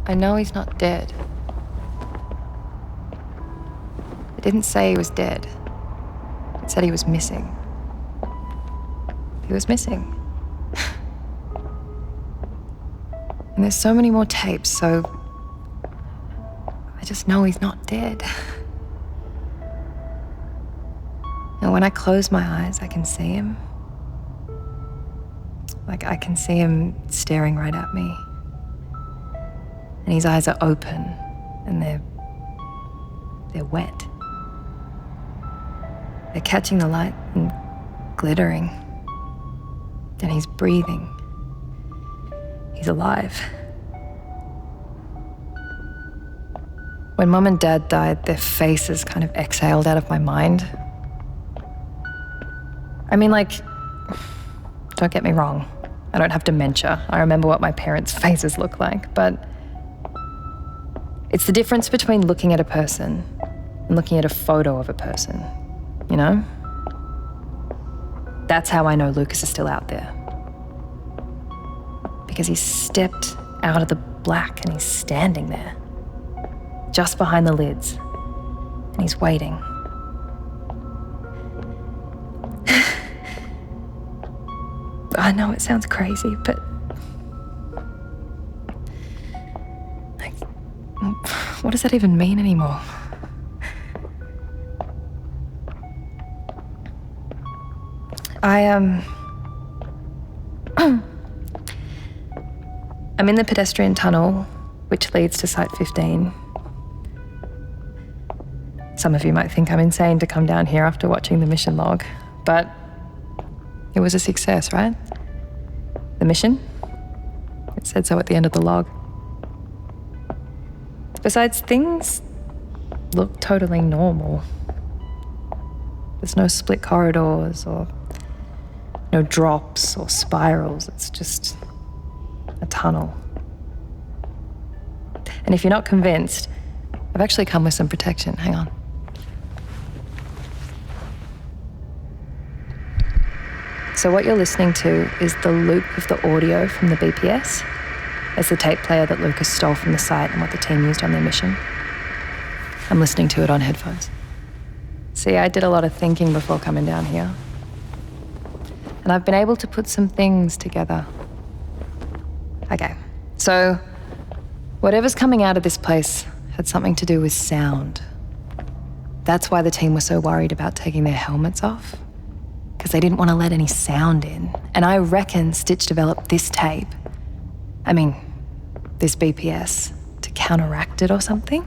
I know he's not dead. It didn't say he was dead. It said he was missing. He was missing. And there's so many more tapes, so I just know he's not dead. And when I close my eyes, I can see him. Like, I can see him staring right at me. And his eyes are open, and they're wet. They're catching the light and glittering. And he's breathing. He's alive. When Mum and Dad died, their faces kind of exhaled out of my mind. I mean, like, don't get me wrong. I don't have dementia. I remember what my parents' faces look like, but it's the difference between looking at a person and looking at a photo of a person, you know? That's how I know Lucas is still out there. Because he's stepped out of the black and he's standing there, just behind the lids, and he's waiting. I know it sounds crazy, but like, what does that even mean anymore? I'm in the pedestrian tunnel, which leads to Site 15. Some of you might think I'm insane to come down here after watching the mission log, but it was a success, right? The mission? It said so at the end of the log. Besides, things look totally normal. There's no split corridors or no drops or spirals. It's just a tunnel. And if you're not convinced, I've actually come with some protection. Hang on. So what you're listening to is the loop of the audio from the BPS. It's the tape player that Lucas stole from the site and what the team used on their mission. I'm listening to it on headphones. See, I did a lot of thinking before coming down here. And I've been able to put some things together. Okay, so whatever's coming out of this place had something to do with sound. That's why the team was so worried about taking their helmets off, because they didn't want to let any sound in. And I reckon Stitch developed this tape, this BPS, to counteract it or something.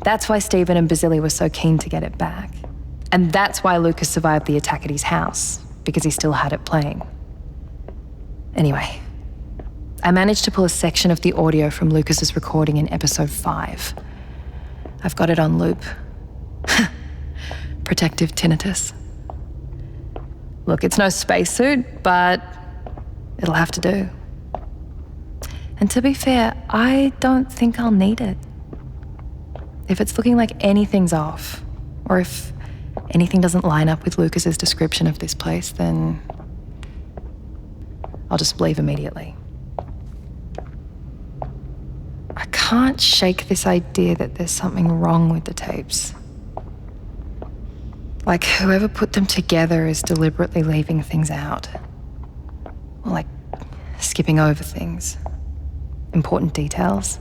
That's why Stephen and Basili were so keen to get it back. And that's why Lucas survived the attack at his house, because he still had it playing. Anyway, I managed to pull a section of the audio from Lucas's recording in episode 5. I've got it on loop. Protective tinnitus. Look, it's no spacesuit, but it'll have to do. And to be fair, I don't think I'll need it. If it's looking like anything's off, or if anything doesn't line up with Lucas's description of this place, then I'll just leave immediately. I can't shake this idea that there's something wrong with the tapes. Like whoever put them together is deliberately leaving things out. Or like skipping over things. Important details.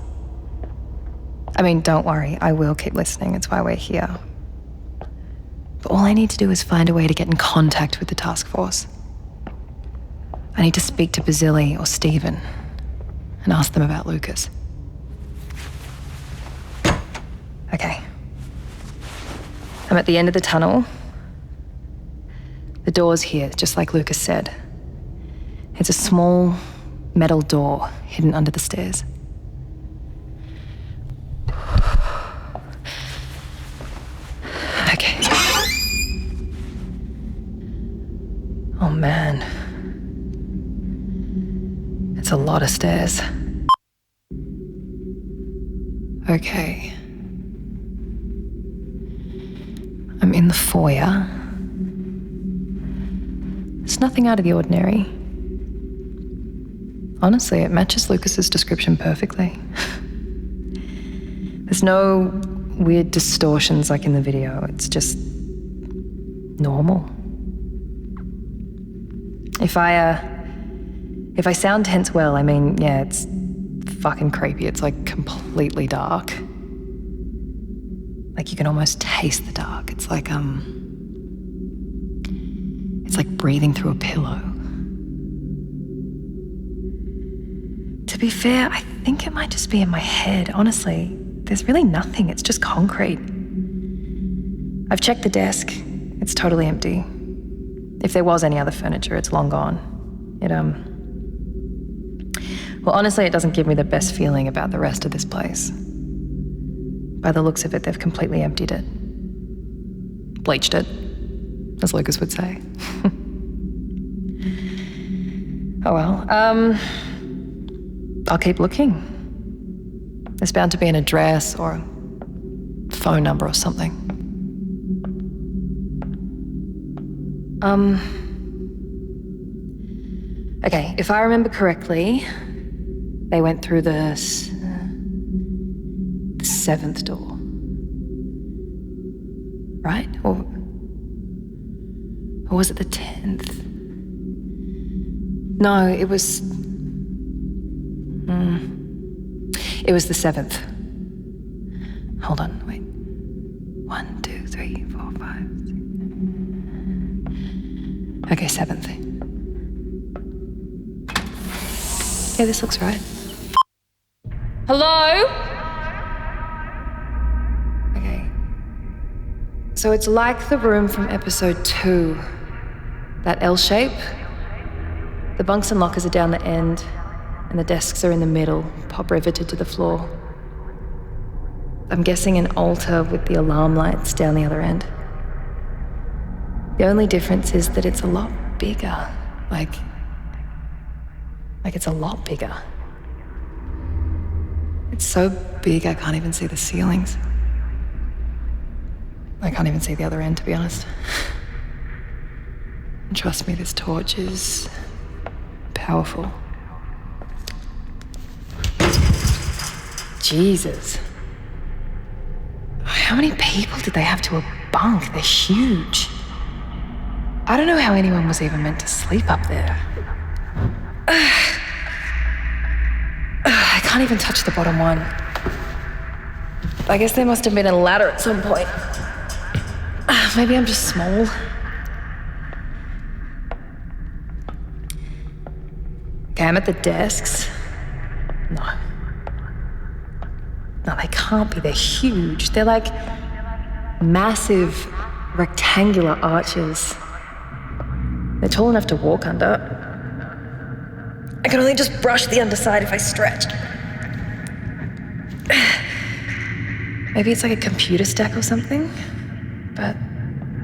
Don't worry, I will keep listening. It's why we're here. But all I need to do is find a way to get in contact with the task force. I need to speak to Basili or Stephen and ask them about Lucas. Okay. I'm at the end of the tunnel. The door's here, just like Lucas said. It's a small metal door hidden under the stairs. Okay. Oh man. It's a lot of stairs. Okay. I'm in the foyer. It's nothing out of the ordinary. Honestly, it matches Lucas's description perfectly. There's no weird distortions like in the video. It's just normal. If I sound tense well, I mean, yeah, it's fucking creepy. It's like completely dark. Like you can almost taste the dark. It's like breathing through a pillow. To be fair, I think it might just be in my head. Honestly, there's really nothing. It's just concrete. I've checked the desk. It's totally empty. If there was any other furniture, it's long gone. Well, honestly, it doesn't give me the best feeling about the rest of this place. By the looks of it, they've completely emptied it. Bleached it, as Lucas would say. Oh well, I'll keep looking. There's bound to be an address or a phone number or something. Okay, if I remember correctly, they went through the 7th door. Right? Or was it the 10th? No, it was the 7th. Hold on, wait. 1, 2, 3, 4, 5, 6. Okay, 7th. Yeah, this looks right. Hello? Okay. So it's like the room from episode 2. That L shape. The bunks and lockers are down the end, and the desks are in the middle, pop riveted to the floor. I'm guessing an altar with the alarm lights down the other end. The only difference is that it's a lot bigger. Like it's a lot bigger. It's so big I can't even see the ceilings. I can't even see the other end, to be honest. And trust me, this torch is powerful. Jesus. How many people did they have to a bunk? They're huge. I don't know how anyone was even meant to sleep up there. I can't even touch the bottom one. I guess there must have been a ladder at some point. Maybe I'm just small. Okay, I'm at the desks. No, they can't be. They're huge. They're like massive rectangular arches. They're tall enough to walk under. I can only just brush the underside if I stretched. Maybe it's like a computer stack or something, but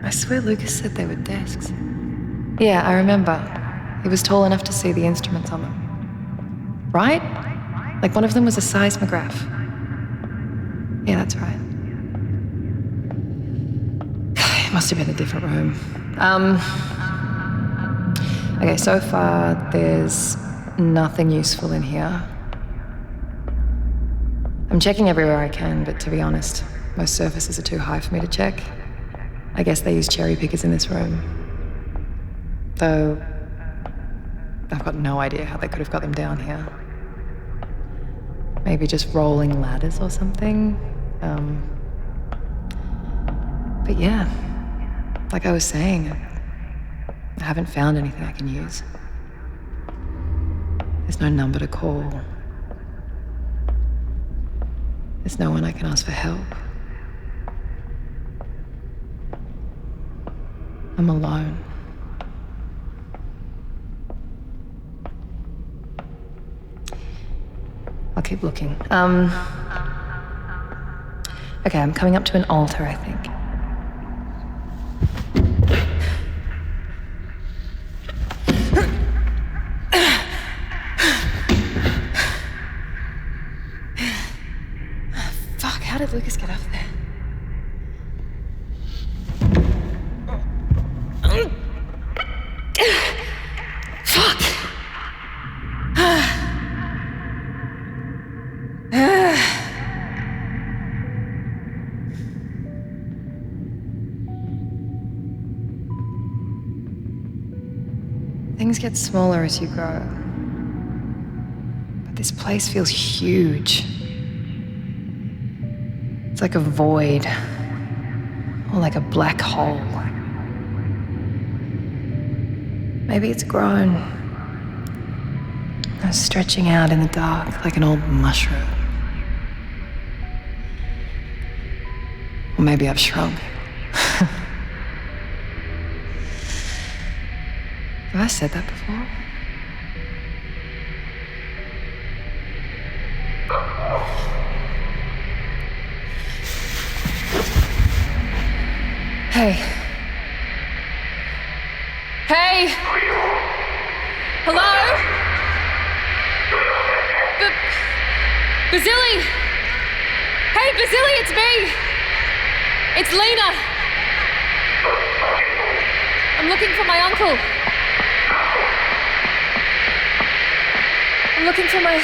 I swear Lucas said they were desks. Yeah, I remember. He was tall enough to see the instruments on them. Right? Like one of them was a seismograph. Yeah, that's right. It must have been a different room. Okay, so far there's nothing useful in here. I'm checking everywhere I can, but to be honest, most surfaces are too high for me to check. I guess they use cherry pickers in this room. Though, I've got no idea how they could have got them down here. Maybe just rolling ladders or something. But yeah, like I was saying, I haven't found anything I can use. There's no number to call. There's no one I can ask for help. I'm alone. I'll keep looking. Okay, I'm coming up to an altar, I think. Fuck, how did Lucas get up there? Fuck! Things get smaller as you grow. But this place feels huge. It's like a void, or like a black hole. Maybe it's grown, stretching out in the dark like an old mushroom. Or maybe I've shrunk. Have I said that before? Hey. Hey! Hello? Basili! Hey, Basili, it's me! It's Leyna! I'm looking for my uncle. I'm looking for my...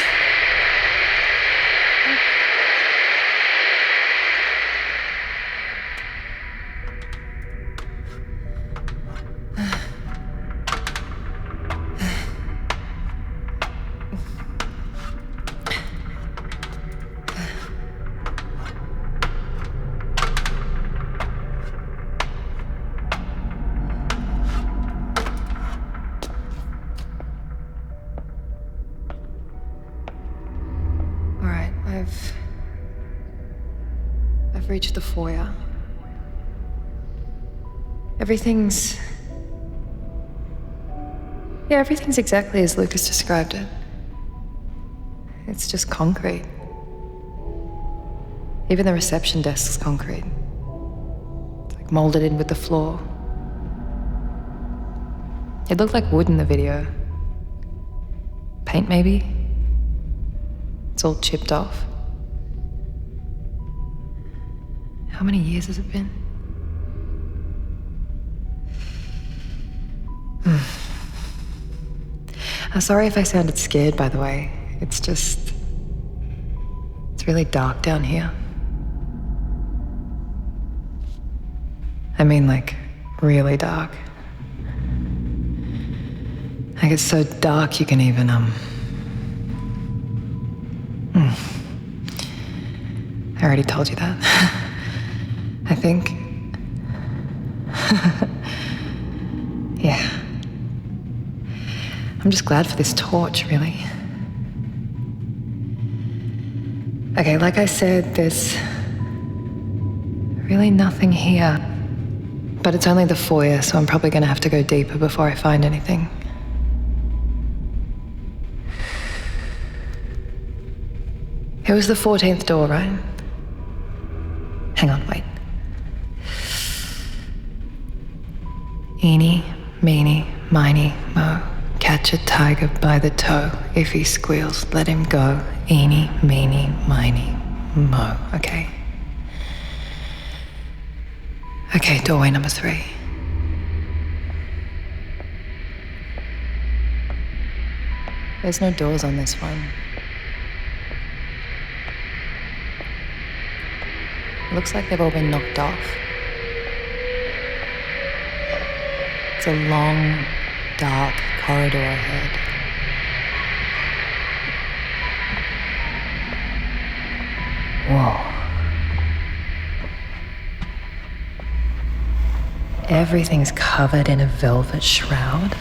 I've reached the foyer. Everything's exactly as Lucas described it. It's just concrete. Even the reception desk's concrete. It's like molded in with the floor. It looked like wood in the video. Paint, maybe? It's all chipped off. How many years has it been? I'm sorry if I sounded scared, by the way. It's really dark down here. I mean, like, really dark. Like, it's so dark you can even, I already told you that. I think. Yeah. I'm just glad for this torch, really. Okay, like I said, there's really nothing here. But it's only the foyer, so I'm probably gonna have to go deeper before I find anything. It was the 14th door, right? Hang on, wait. Eeny, meeny, miny, mo. Catch a tiger by the toe. If he squeals, let him go. Eeny, meeny, miny, mo. Okay. Okay, doorway number 3. There's no doors on this one. Looks like they've all been knocked off. It's a long, dark corridor ahead. Whoa. Everything's covered in a velvet shroud.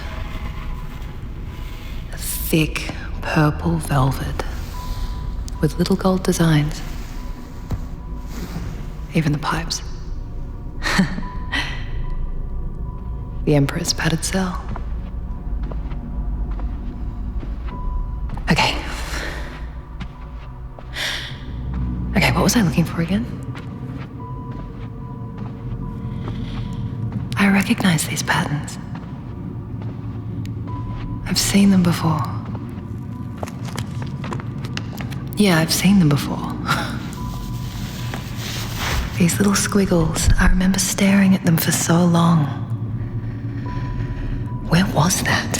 A thick purple velvet with little gold designs. Even the pipes. The Emperor's padded cell. Okay. Okay, what was I looking for again? I recognize these patterns. I've seen them before. Yeah, I've seen them before. These little squiggles, I remember staring at them for so long. Where was that?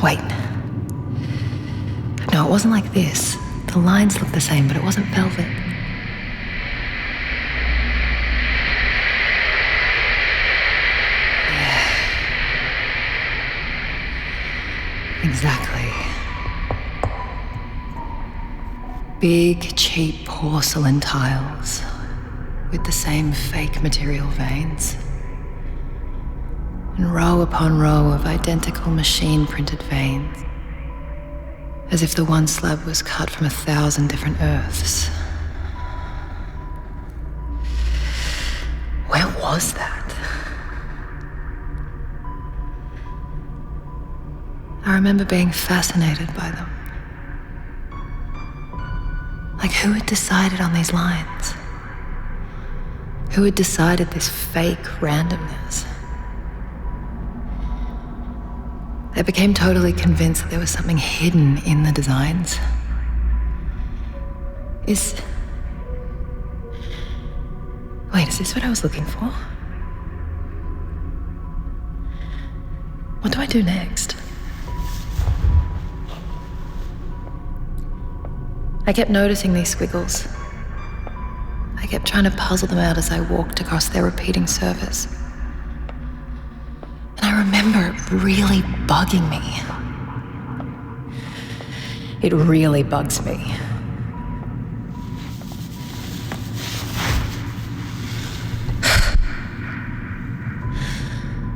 Wait. No, it wasn't like this. The lines looked the same, but it wasn't velvet. Yeah. Exactly. Big, cheap porcelain tiles with the same fake material veins. And row upon row of identical machine-printed veins. As if the one slab was cut from 1,000 different earths. Where was that? I remember being fascinated by them. Like, who had decided on these lines? Who had decided this fake randomness? I became totally convinced that there was something hidden in the designs. Wait, is this what I was looking for? What do I do next? I kept noticing these squiggles. I kept trying to puzzle them out as I walked across their repeating surface. And I remember it really bugging me. It really bugs me.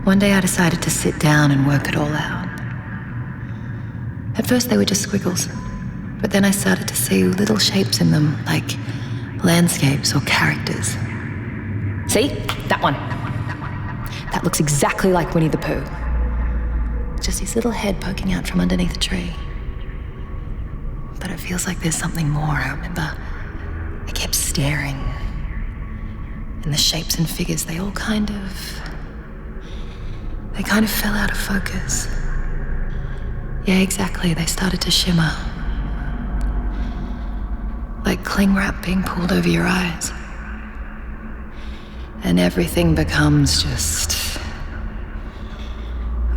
One day I decided to sit down and work it all out. At first they were just squiggles, but then I started to see little shapes in them, like landscapes or characters. See? That one. That looks exactly like Winnie the Pooh. Just his little head poking out from underneath a tree. But it feels like there's something more. I remember I kept staring. And the shapes and figures, they kind of fell out of focus. Yeah, exactly. They started to shimmer. Like cling wrap being pulled over your eyes. And everything becomes just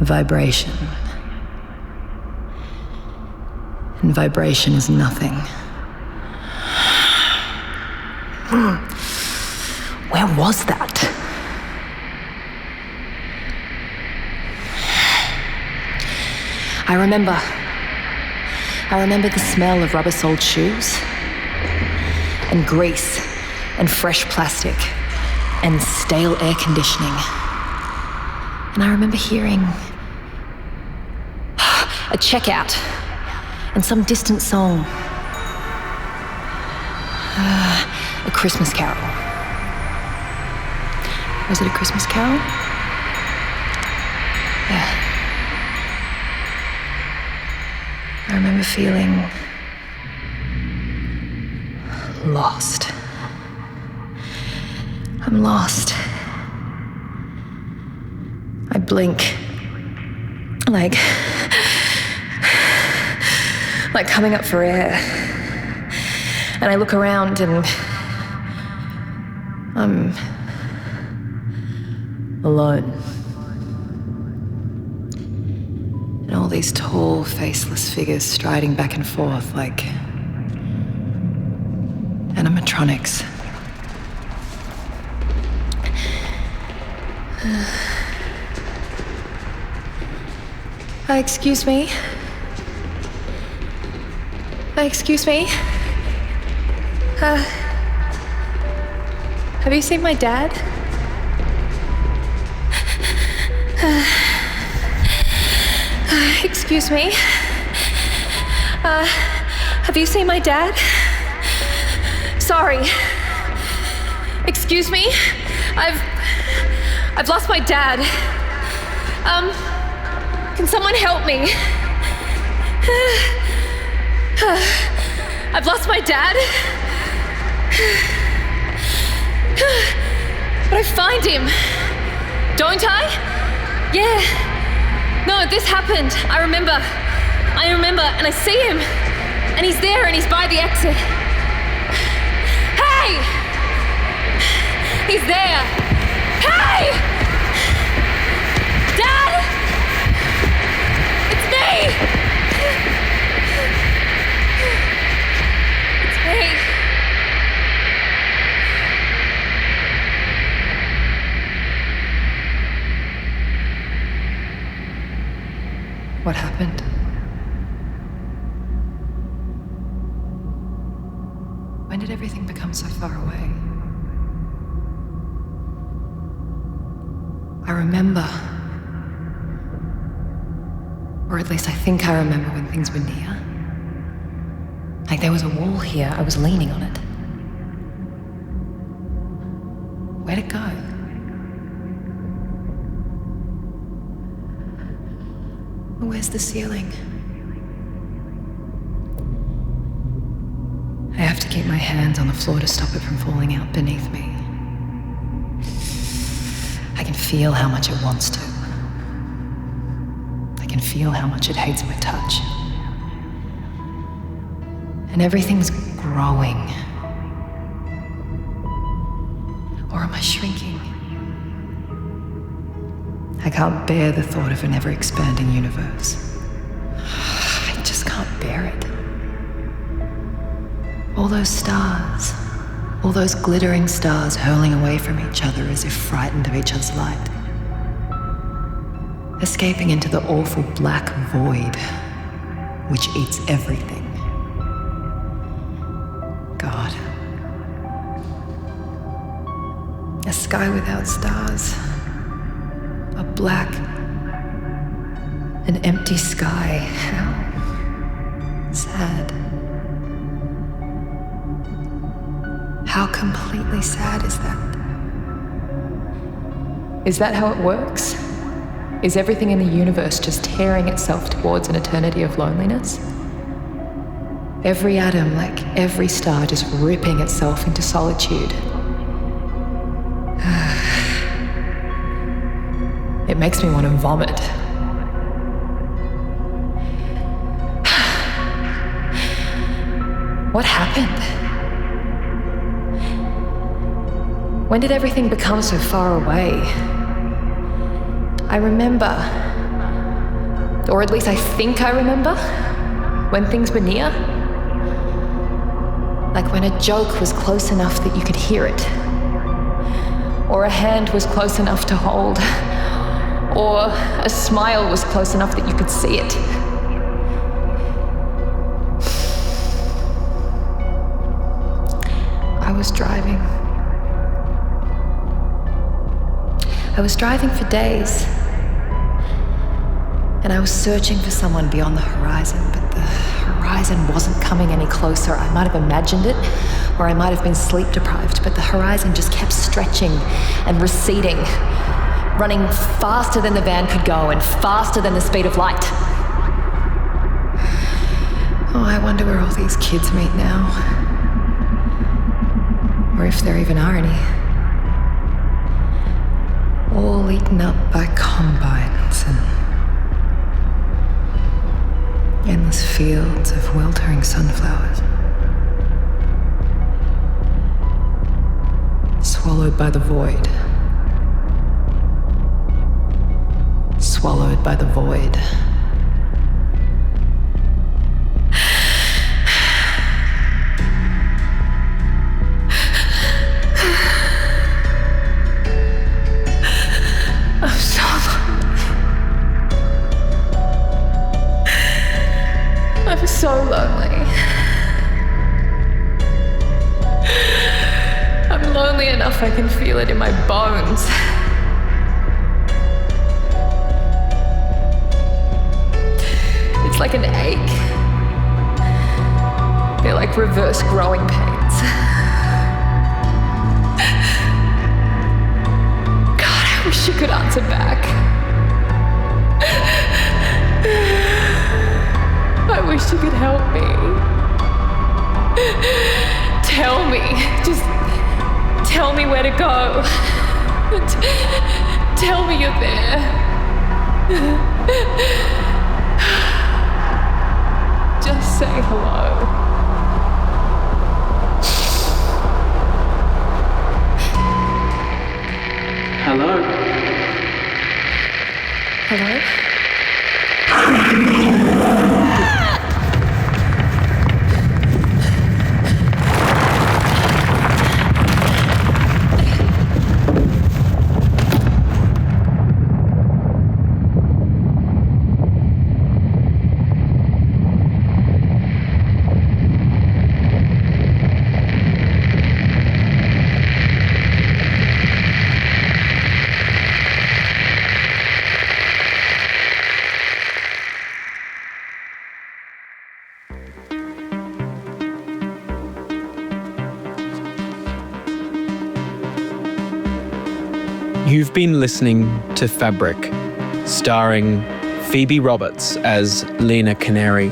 vibration. And vibration is nothing. Where was that? I remember the smell of rubber-soled shoes, and grease, and fresh plastic, and stale air conditioning. And I remember hearing a checkout, and some distant song. A Christmas carol. Was it a Christmas carol? Yeah. I remember feeling lost. I'm lost. I blink, like coming up for air. And I look around and I'm alone. And all these tall, faceless figures striding back and forth like animatronics. Excuse me? Excuse me? Have you seen my dad? Excuse me? Have you seen my dad? Sorry. Excuse me? I've lost my dad. Can someone help me? I've lost my dad. But I find him. Don't I? Yeah. No, this happened. I remember, and I see him. And he's there, and he's by the exit. Hey! He's there. Hey! Dad! It's me! It's me. What happened? did everything become so far away? I remember, or at least I think I remember when things were near. Like there was a wall here, I was leaning on it. Where'd it go? Where's the ceiling? I have to keep my hands on the floor to stop it from falling out beneath me. I can feel how much it wants to. I can feel how much it hates my touch. And everything's growing. Or am I shrinking? I can't bear the thought of an ever-expanding universe. I just can't bear it. All those stars, all those glittering stars hurling away from each other as if frightened of each other's light. Escaping into the awful black void, which eats everything. God. A sky without stars. A black, an empty sky. How sad. How completely sad is that? Is that how it works? Is everything in the universe just tearing itself towards an eternity of loneliness? Every atom, like every star, just ripping itself into solitude. It makes me want to vomit. What happened? When did everything become so far away? I remember, or at least I think I remember, when things were near. Like when a joke was close enough that you could hear it. Or a hand was close enough to hold. Or a smile was close enough that you could see it. I was driving. I was driving for days. And I was searching for someone beyond the horizon, but the horizon wasn't coming any closer. I might have imagined it, or I might have been sleep deprived, but the horizon just kept stretching and receding, running faster than the van could go and faster than the speed of light. Oh, I wonder where all these kids meet now. Or if there even are any. All eaten up by combines and endless fields of weltering sunflowers. Swallowed by the void. Swallowed by the void. I'm so lonely. I'm lonely enough I can feel it in my bones. It's like an ache. They're like reverse growing pains. God, I wish you could answer back. I wish you could help me. Tell me. Just tell me where to go. Tell me you're there. Just say hello. Hello? Hello? You've been listening to Fabric, starring Phoebe Roberts as Leyna Canary,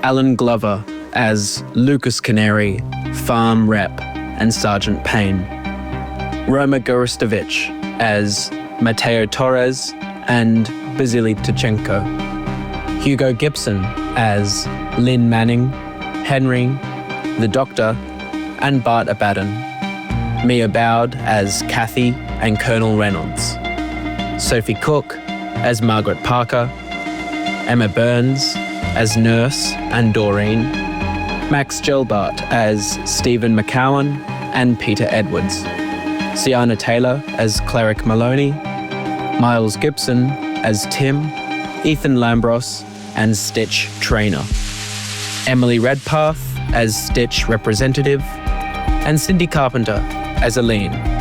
Alan Glover as Lucas Canary, Farm Rep and Sergeant Payne, Roma Goristovich as Mateo Torres and Vasily Tachenko, Hugo Gibson as Lynn Manning, Henry, the Doctor, and Bart Abaddon, Mia Bowd as Kathy and Colonel Reynolds, Sophie Cook as Margaret Parker, Emma Burns as Nurse and Doreen, Max Gelbart as Stephen McCowan and Peter Edwards, Sienna Taylor as Cleric Maloney, Miles Gibson as Tim, Ethan Lambros and Stitch Trainer, Emily Redpath as Stitch Representative, and Cindy Carpenter as Aline.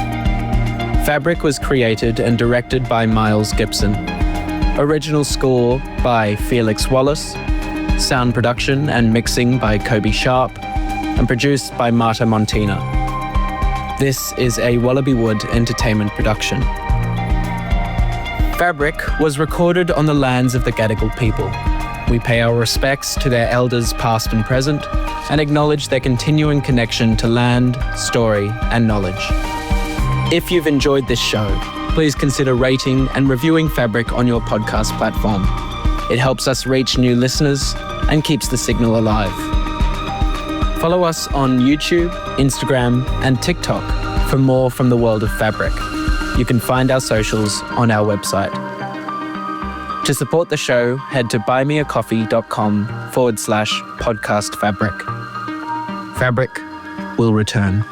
Fabric was created and directed by Miles Gibson. Original score by Felix Wallace. Sound production and mixing by Kobe Sharp. And produced by Marta Montina. This is a Wallaby Wood Entertainment production. Fabric was recorded on the lands of the Gadigal people. We pay our respects to their elders past and present and acknowledge their continuing connection to land, story and knowledge. If you've enjoyed this show, please consider rating and reviewing Fabric on your podcast platform. It helps us reach new listeners and keeps the signal alive. Follow us on YouTube, Instagram and TikTok for more from the world of Fabric. You can find our socials on our website. To support the show, head to buymeacoffee.com/podcastfabric. Fabric will return.